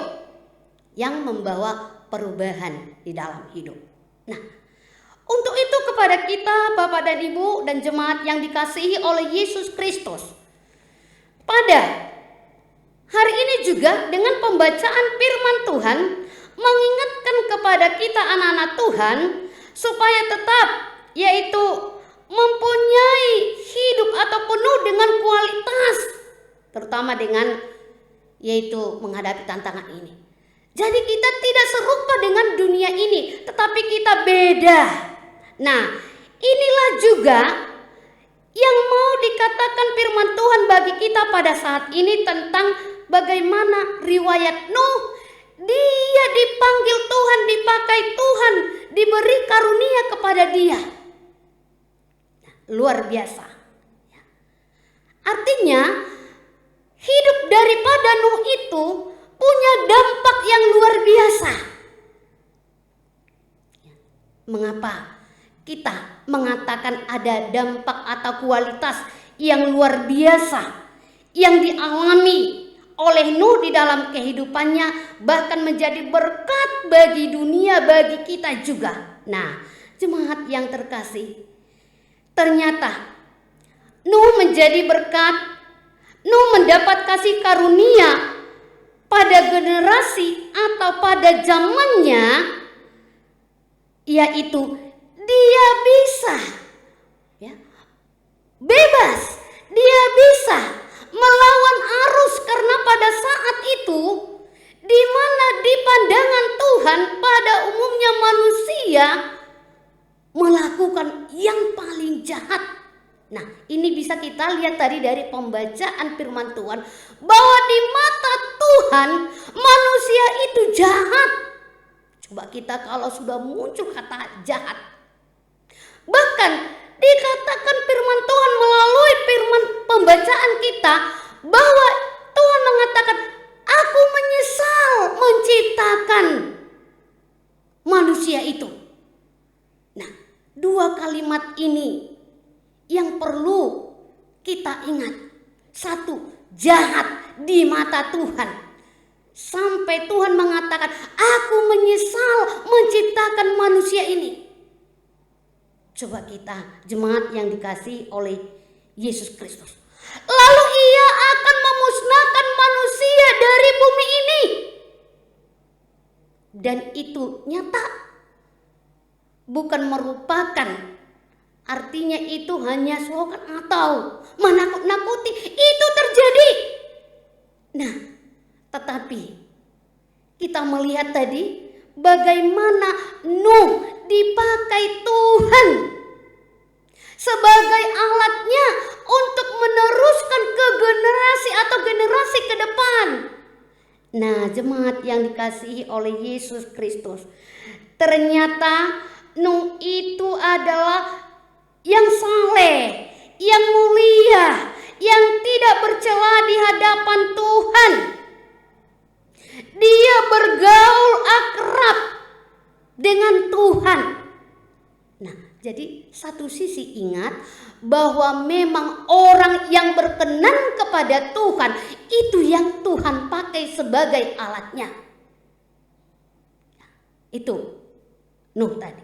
yang membawa perubahan di dalam hidup. Nah, untuk itu kepada kita Bapak dan Ibu dan jemaat yang dikasihi oleh Yesus Kristus, pada hari ini juga dengan pembacaan firman Tuhan mengingatkan kepada kita anak-anak Tuhan supaya tetap yaitu mempunyai hidup atau penuh dengan kualitas, terutama dengan yaitu menghadapi tantangan ini. Jadi kita tidak serupa dengan dunia ini, tetapi kita beda. Nah, inilah juga yang mau dikatakan firman Tuhan bagi kita pada saat ini tentang bagaimana riwayat Nuh. Dia dipanggil Tuhan, dipakai Tuhan, diberi karunia kepada dia. Luar biasa. Artinya hidup daripada Nuh itu punya dampak yang luar biasa. Mengapa kita mengatakan ada dampak atau kualitas yang luar biasa yang dialami oleh Nuh di dalam kehidupannya, bahkan menjadi berkat bagi dunia, bagi kita juga. Nah, jemaat yang terkasih, ternyata Nuh menjadi berkat, Nuh mendapat kasih karunia pada generasi atau pada zamannya, yaitu dia bisa bebas, dia bisa melawan arus, karena pada saat itu di mana di pandangan Tuhan pada umumnya manusia melakukan yang paling jahat. Nah, ini bisa kita lihat tadi dari pembacaan firman Tuhan bahwa di mata Tuhan manusia itu jahat. Coba kita kalau sudah muncul kata jahat, bahkan dikatakan firman Tuhan melalui firman pembacaan kita bahwa Tuhan mengatakan, aku menyesal menciptakan manusia itu. Nah, dua kalimat ini yang perlu kita ingat. Satu, jahat di mata Tuhan. Sampai Tuhan mengatakan, aku menyesal menciptakan manusia ini. Coba kita, jemaat yang dikasihi oleh Yesus Kristus. Lalu ia akan memusnahkan manusia dari bumi ini. Dan itu nyata. Bukan merupakan, artinya itu hanya slogan atau menakut-nakuti. Itu terjadi. Nah, tetapi kita melihat tadi bagaimana Nuh dipakai Tuhan sebagai alatnya untuk meneruskan ke generasi atau generasi ke depan. Nah, jemaat yang dikasihi oleh Yesus Kristus, ternyata Nuh itu adalah yang saleh, yang mulia, yang tidak bercela di hadapan Tuhan. Dia bergaul akrab dengan Tuhan. Nah, jadi satu sisi ingat bahwa memang orang yang berkenan kepada Tuhan itu yang Tuhan pakai sebagai alatnya. Itu Nuh tadi.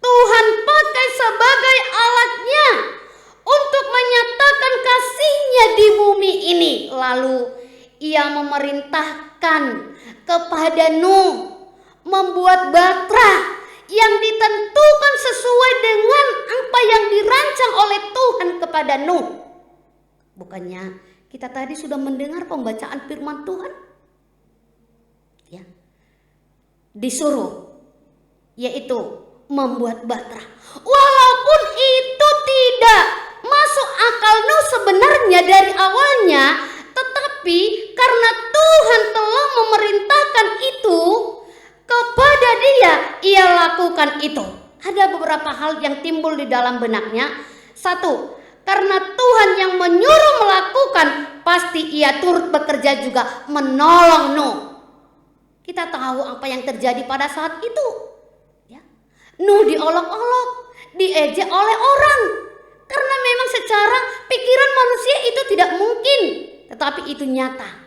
Tuhan pakai sebagai alatnya untuk menyatakan kasih-Nya di bumi ini. Lalu ia memerintahkan kepada Nuh membuat batra yang ditentukan sesuai dengan apa yang dirancang oleh Tuhan kepada Nuh. Bukannya kita tadi sudah mendengar pembacaan firman Tuhan? Ya. Disuruh yaitu membuat batra. Walaupun itu tidak masuk akal Nuh sebenarnya dari awalnya, tetapi karena Tuhan telah memerintahkan itu kepada dia, ia lakukan itu. Ada beberapa hal yang timbul di dalam benaknya. Satu, karena Tuhan yang menyuruh melakukan, pasti ia turut bekerja juga menolong Nuh. Kita tahu apa yang terjadi pada saat itu. Ya. Nuh diolok-olok, diejek oleh orang. Karena memang secara pikiran manusia itu tidak mungkin. Tetapi itu nyata.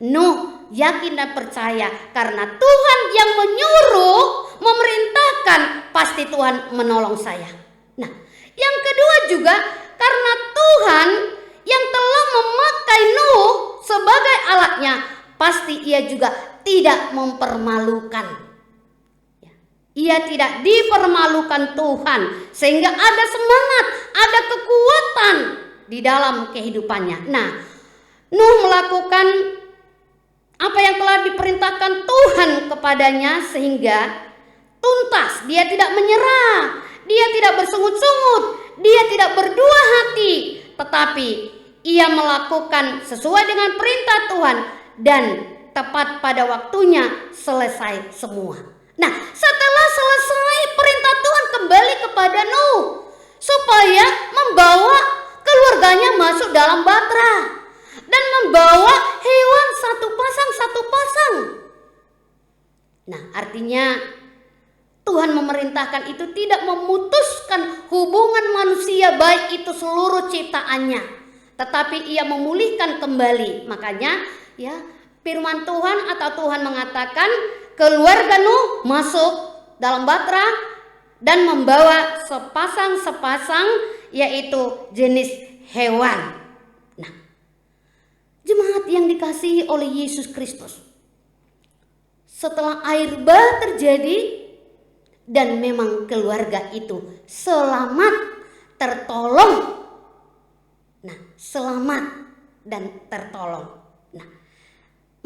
Nuh yakin dan percaya karena Tuhan yang menyuruh, memerintahkan, pasti Tuhan menolong saya. Nah, yang kedua juga karena Tuhan yang telah memakai Nuh sebagai alatnya, pasti ia juga tidak mempermalukan. Ia tidak dipermalukan Tuhan, sehingga ada semangat, ada kekuatan di dalam kehidupannya. Nah, Nuh melakukan apa yang telah diperintahkan Tuhan kepadanya sehingga tuntas. Dia tidak menyerah, dia tidak bersungut-sungut, dia tidak berdua hati, tetapi ia melakukan sesuai dengan perintah Tuhan dan tepat pada waktunya selesai semua. Nah, setelah selesai perintah Tuhan kembali kepada Nuh supaya membawa keluarganya masuk dalam batra dan membawa hewan satu pasang. Nah, artinya Tuhan memerintahkan itu tidak memutuskan hubungan manusia baik itu seluruh ciptaannya, tetapi ia memulihkan kembali. Makanya ya, firman Tuhan atau Tuhan mengatakan keluarga Nuh masuk dalam batra dan membawa sepasang yaitu jenis hewan. Nah, jemaat yang dikasihi oleh Yesus Kristus, setelah air bah terjadi dan memang keluarga itu selamat, tertolong. Nah, selamat dan tertolong. Nah,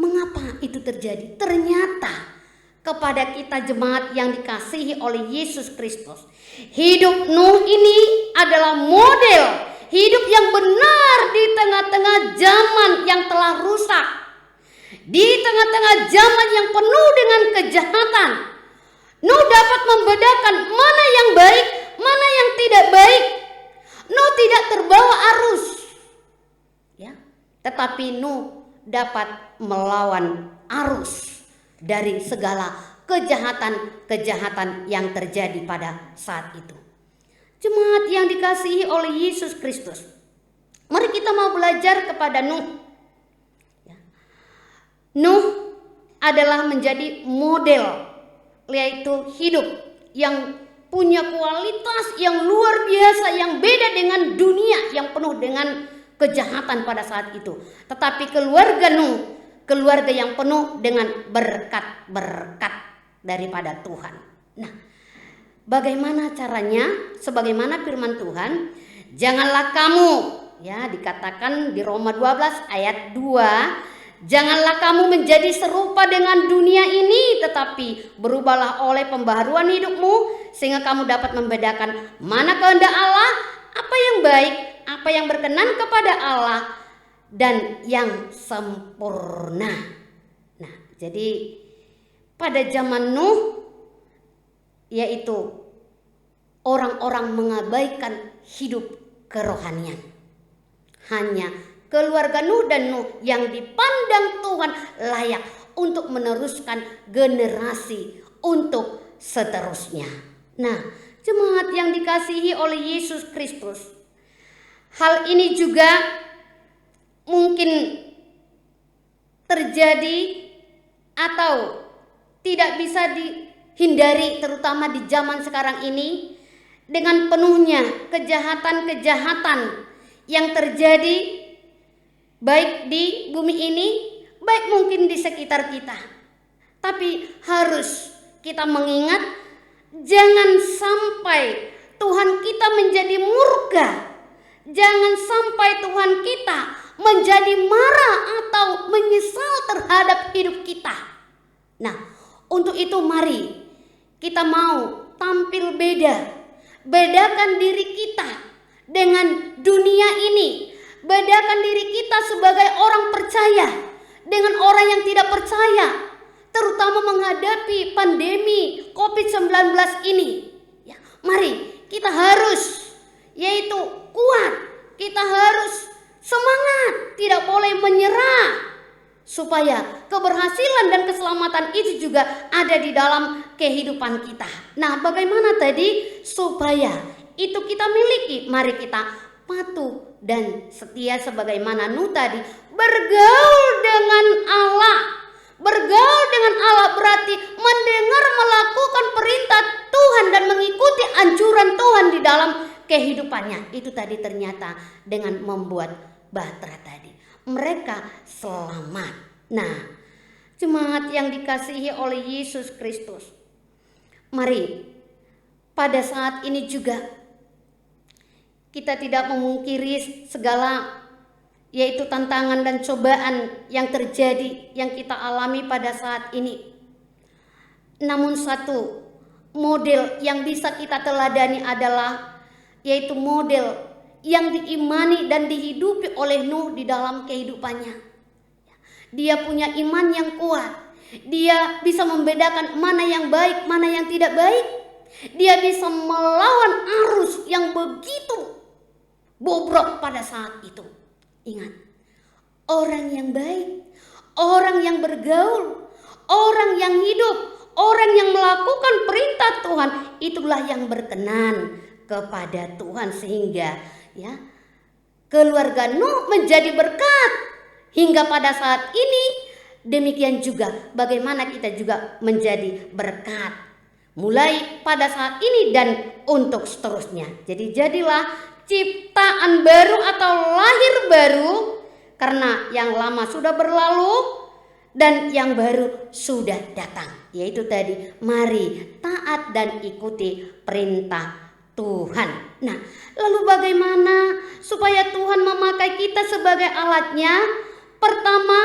mengapa itu terjadi? Ternyata kepada kita jemaat yang dikasihi oleh Yesus Kristus, hidup Nuh ini adalah model hidup yang benar di tengah-tengah zaman yang telah rusak, di tengah-tengah zaman yang penuh dengan kejahatan. Nuh dapat membedakan mana yang baik, mana yang tidak baik. Nuh tidak terbawa arus, ya, tetapi Nuh dapat melawan arus dari segala kejahatan yang terjadi pada saat itu. Jemaat yang dikasihi oleh Yesus Kristus, mari kita mau belajar kepada Nuh. Nuh adalah menjadi model, yaitu hidup yang punya kualitas yang luar biasa, yang beda dengan dunia yang penuh dengan kejahatan pada saat itu. Tetapi keluarga Nuh, keluarga yang penuh dengan berkat-berkat daripada Tuhan. Nah, bagaimana caranya? Sebagaimana firman Tuhan, janganlah kamu, ya, dikatakan di Roma 12 ayat 2, janganlah kamu menjadi serupa dengan dunia ini, tetapi berubahlah oleh pembaharuan hidupmu, sehingga kamu dapat membedakan mana kehendak Allah, apa yang baik, apa yang berkenan kepada Allah, dan yang sempurna. Nah, jadi pada zaman Nuh, yaitu orang-orang mengabaikan hidup kerohanian. Hanya keluarga Nuh dan Nuh yang dipandang Tuhan layak untuk meneruskan generasi untuk seterusnya. Nah, jemaat yang dikasihi oleh Yesus Kristus, hal ini juga mungkin terjadi atau tidak bisa dihindari, terutama di zaman sekarang ini, dengan penuhnya kejahatan-kejahatan yang terjadi baik di bumi ini, baik mungkin di sekitar kita. Tapi harus kita mengingat, jangan sampai Tuhan kita menjadi murka, jangan sampai Tuhan kita menjadi marah atau menyesal terhadap hidup kita. Nah, untuk itu mari kita mau tampil beda, bedakan diri kita dengan dunia ini, bedakan diri kita sebagai orang percaya dengan orang yang tidak percaya, terutama menghadapi pandemi COVID-19 ini. Ya, mari kita harus yaitu kuat, kita harus semangat, tidak boleh menyerah, supaya keberhasilan dan keselamatan itu juga ada di dalam kehidupan kita. Nah, bagaimana tadi supaya itu kita miliki? Mari kita patuh dan setia sebagaimana Nuh tadi, bergaul dengan Allah. Bergaul dengan Allah berarti mendengar, melakukan perintah Tuhan dan mengikuti anjuran Tuhan di dalam kehidupannya. Itu tadi ternyata dengan membuat bahtera tadi. Mereka selamat. Nah, jemaat yang dikasihi oleh Yesus Kristus, mari pada saat ini juga kita tidak memungkiri segala yaitu tantangan dan cobaan yang terjadi, yang kita alami pada saat ini. Namun satu model yang bisa kita teladani adalah yaitu model yang diimani dan dihidupi oleh Nuh di dalam kehidupannya. Dia punya iman yang kuat. Dia bisa membedakan mana yang baik, mana yang tidak baik. Dia bisa melawan arus yang begitu bobrok pada saat itu. Ingat, orang yang baik, orang yang bergaul, orang yang hidup, orang yang melakukan perintah Tuhan, itulah yang berkenan kepada Tuhan, sehingga ya keluarga Nuh menjadi berkat hingga pada saat ini. Demikian juga bagaimana kita juga menjadi berkat mulai pada saat ini dan untuk seterusnya. Jadi jadilah ciptaan baru atau lahir baru, karena yang lama sudah berlalu dan yang baru sudah datang. Yaitu tadi, mari taat dan ikuti perintah Tuhan. Nah, lalu bagaimana supaya Tuhan memakai kita sebagai alatnya? Pertama,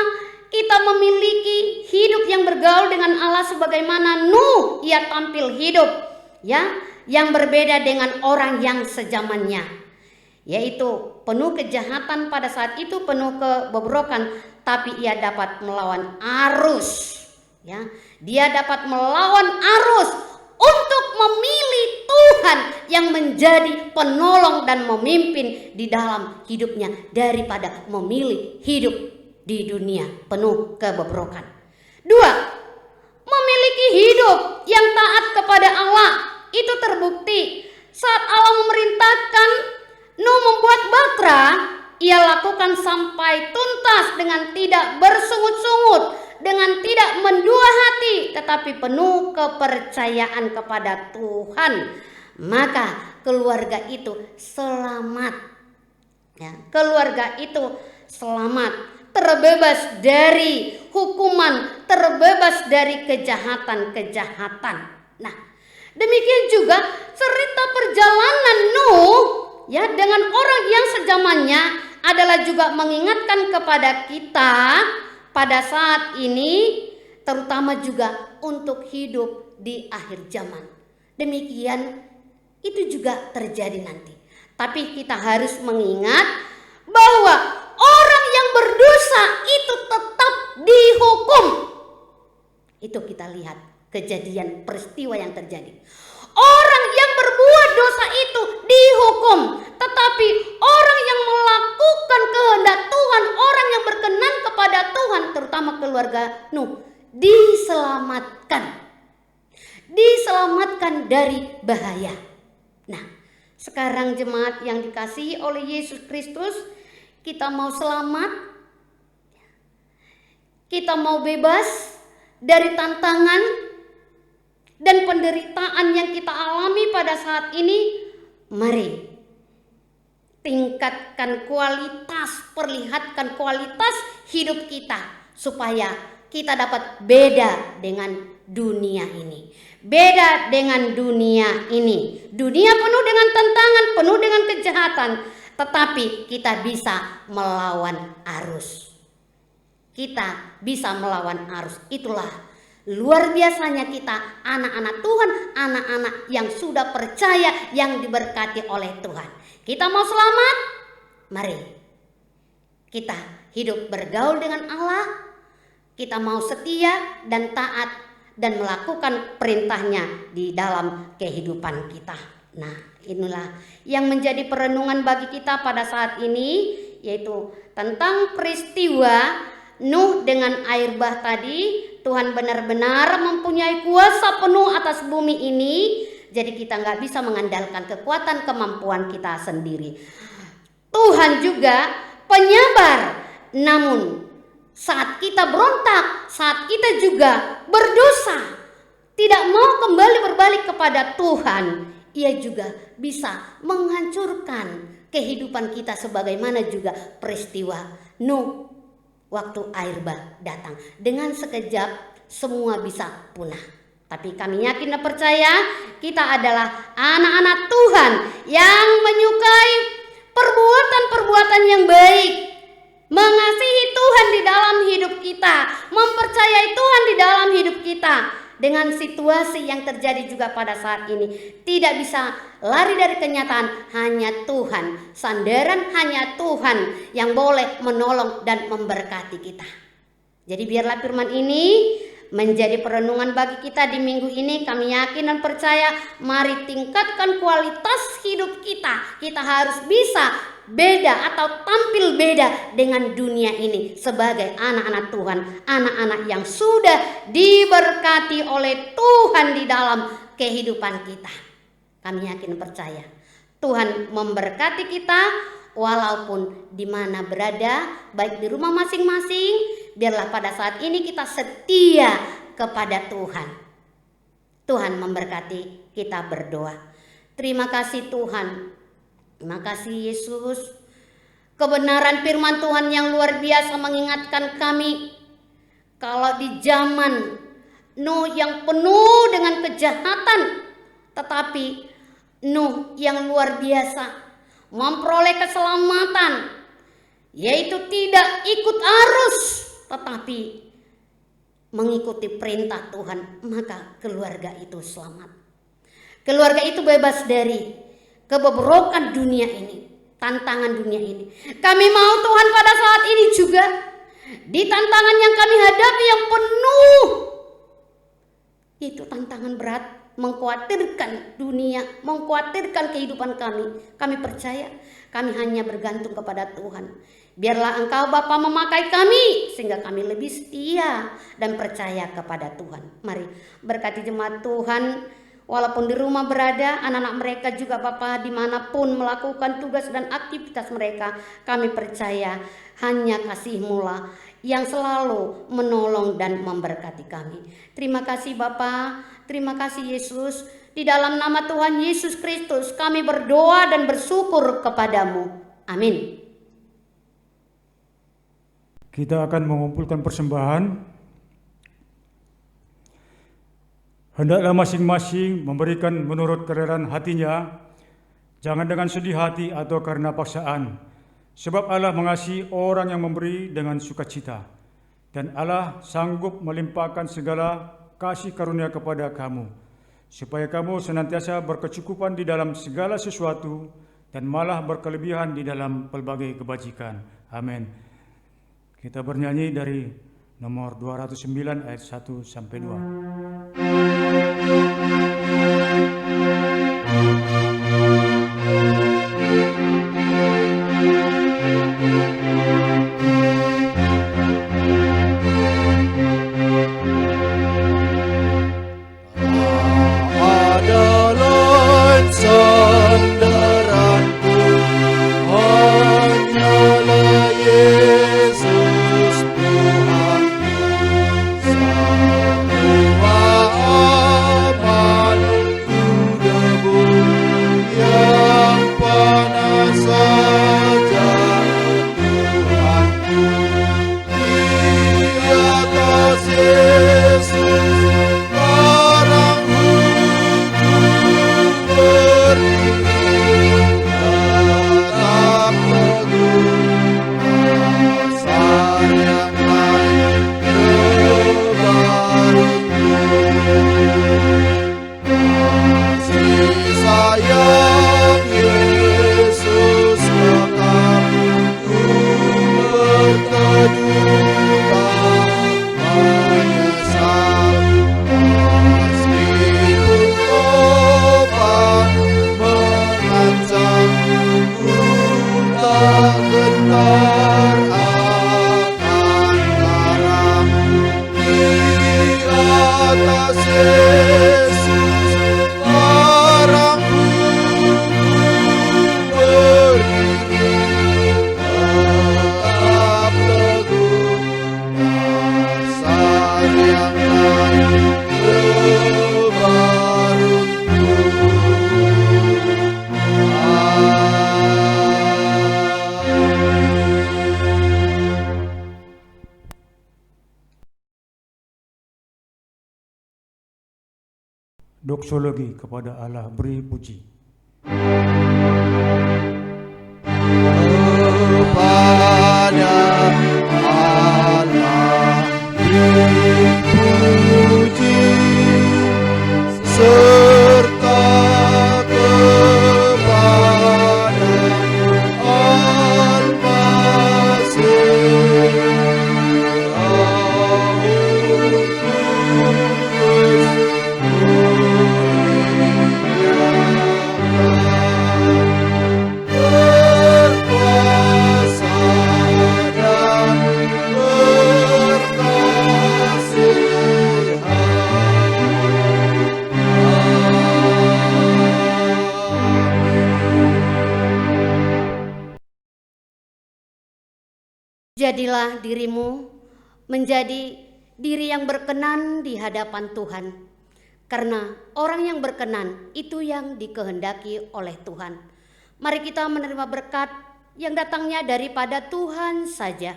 kita memiliki hidup yang bergaul dengan Allah sebagaimana Nuh ia tampil hidup, ya, yang berbeda dengan orang yang sezamannya, yaitu penuh kejahatan pada saat itu, penuh kebobrokan, tapi ia dapat melawan arus, ya. Dia dapat melawan arus untuk memilih Tuhan yang menjadi penolong dan memimpin di dalam hidupnya daripada memilih hidup di dunia penuh kebobrokan. Dua, memiliki hidup yang taat kepada Allah. Itu terbukti saat Allah memerintahkan Nuh membuat bahtera, ia lakukan sampai tuntas dengan tidak bersungut-sungut, dengan tidak mendua hati, tetapi penuh kepercayaan kepada Tuhan. Maka keluarga itu selamat, ya, keluarga itu selamat, terbebas dari hukuman, terbebas dari kejahatan-kejahatan. Nah, demikian juga cerita perjalanan Nuh, ya, dengan orang yang sezamannya adalah juga mengingatkan kepada kita pada saat ini, terutama juga untuk hidup di akhir zaman. Demikian itu juga terjadi nanti. Tapi kita harus mengingat bahwa orang yang berdosa itu tetap dihukum. Itu kita lihat kejadian peristiwa yang terjadi. Orang yang berbuat dosa itu dihukum, tetapi orang yang melakukan kehendak Tuhan, orang yang berkenan kepada Tuhan, terutama keluarga Nuh, diselamatkan. Diselamatkan dari bahaya. Nah, sekarang jemaat yang dikasihi oleh Yesus Kristus, kita mau selamat, kita mau bebas dari tantangan dan penderitaan yang kita alami pada saat ini. Mari tingkatkan kualitas, perlihatkan kualitas hidup kita supaya kita dapat beda dengan dunia ini. Beda dengan dunia ini. Dunia penuh dengan tantangan, penuh dengan kejahatan, tetapi kita bisa melawan arus. Kita bisa melawan arus. Itulah luar biasanya kita, anak-anak Tuhan, anak-anak yang sudah percaya, yang diberkati oleh Tuhan. Kita mau selamat? Mari kita hidup bergaul dengan Allah. Kita mau setia dan taat dan melakukan perintahnya di dalam kehidupan kita. Nah, inilah yang menjadi perenungan bagi kita pada saat ini, yaitu tentang peristiwa Nuh dengan air bah tadi. Tuhan benar-benar mempunyai kuasa penuh atas bumi ini. Jadi kita nggak bisa mengandalkan kekuatan kemampuan kita sendiri. Tuhan juga penyabar. Namun saat kita berontak, saat kita juga berdosa, tidak mau kembali berbalik kepada Tuhan, Ia juga bisa menghancurkan kehidupan kita, sebagaimana juga peristiwa Nuh waktu air bah datang. Dengan sekejap semua bisa punah. Tapi kami yakin dan percaya kita adalah anak-anak Tuhan yang menyukai perbuatan-perbuatan yang baik, mengasihi Tuhan di dalam hidup kita, mempercayai Tuhan di dalam hidup kita. Dengan situasi yang terjadi juga pada saat ini, tidak bisa lari dari kenyataan, hanya Tuhan, sandaran hanya Tuhan yang boleh menolong dan memberkati kita. Jadi biarlah firman ini menjadi perenungan bagi kita di minggu ini. Kami yakin dan percaya, mari tingkatkan kualitas hidup kita. Kita harus bisa beda atau tampil beda dengan dunia ini sebagai anak-anak Tuhan, anak-anak yang sudah diberkati oleh Tuhan di dalam kehidupan kita. Kami yakin percaya Tuhan memberkati kita walaupun di mana berada, baik di rumah masing-masing. Biarlah pada saat ini kita setia kepada Tuhan. Tuhan memberkati, kita berdoa. Terima kasih Tuhan. Terima kasih Yesus. Kebenaran firman Tuhan yang luar biasa mengingatkan kami, kalau di zaman Nuh yang penuh dengan kejahatan, tetapi Nuh yang luar biasa memperoleh keselamatan, yaitu tidak ikut arus tetapi mengikuti perintah Tuhan, maka keluarga itu selamat. Keluarga itu bebas dari kebobrokan dunia ini, tantangan dunia ini. Kami mau Tuhan pada saat ini juga, di tantangan yang kami hadapi yang penuh, itu tantangan berat, mengkhawatirkan dunia, mengkhawatirkan kehidupan kami percaya kami hanya bergantung kepada Tuhan. Biarlah Engkau Bapa memakai kami sehingga kami lebih setia dan percaya kepada Tuhan. Mari berkati jemaat Tuhan, walaupun di rumah berada, anak-anak mereka juga Bapa dimanapun melakukan tugas dan aktivitas mereka, kami percaya hanya kasih-Mu lah yang selalu menolong dan memberkati kami. Terima kasih Bapa, terima kasih Yesus. Di dalam nama Tuhan Yesus Kristus kami berdoa dan bersyukur kepadamu. Amin. Kita akan mengumpulkan persembahan. Hendaklah masing-masing memberikan menurut kerelaan hatinya, jangan dengan sedih hati atau karena paksaan. Sebab Allah mengasihi orang yang memberi dengan sukacita, dan Allah sanggup melimpahkan segala kasih karunia kepada kamu, supaya kamu senantiasa berkecukupan di dalam segala sesuatu, dan malah berkelebihan di dalam pelbagai kebajikan. Amin. Kita bernyanyi dari nomor 209 ayat 1 sampai 2. Doksologi kepada Allah, beri puji. Kepada Allah dipuji serta kepada Al-Masih Roh Kudus berkuasa dan Jadilah dirimu menjadi diri yang berkenan di hadapan Tuhan. Karena orang yang berkenan itu yang dikehendaki oleh Tuhan. Mari kita menerima berkat yang datangnya daripada Tuhan saja.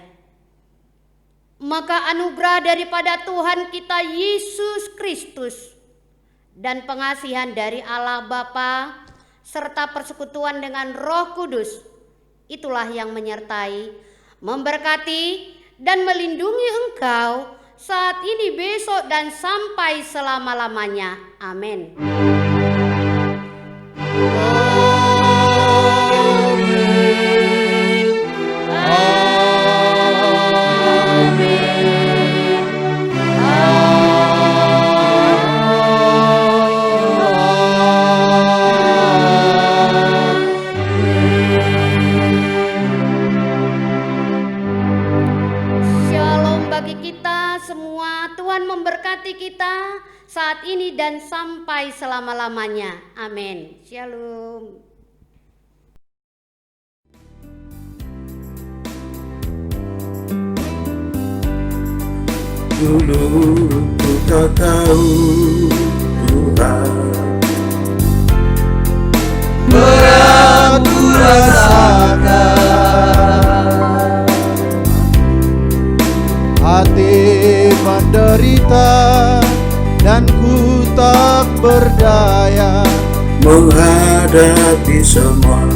Maka anugerah daripada Tuhan kita Yesus Kristus dan pengasihan dari Allah Bapa serta persekutuan dengan Roh Kudus itulah yang menyertai, memberkati dan melindungi engkau saat ini, besok, dan sampai selama-lamanya. Amin. Kita saat ini dan sampai selama-lamanya. Amin. Shalom. Dulu ku tak tahu Tuhan, berat ku rasakan, hati menderita dan ku tak berdaya menghadapi semua.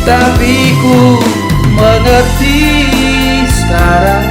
Tapi ku mengerti sekarang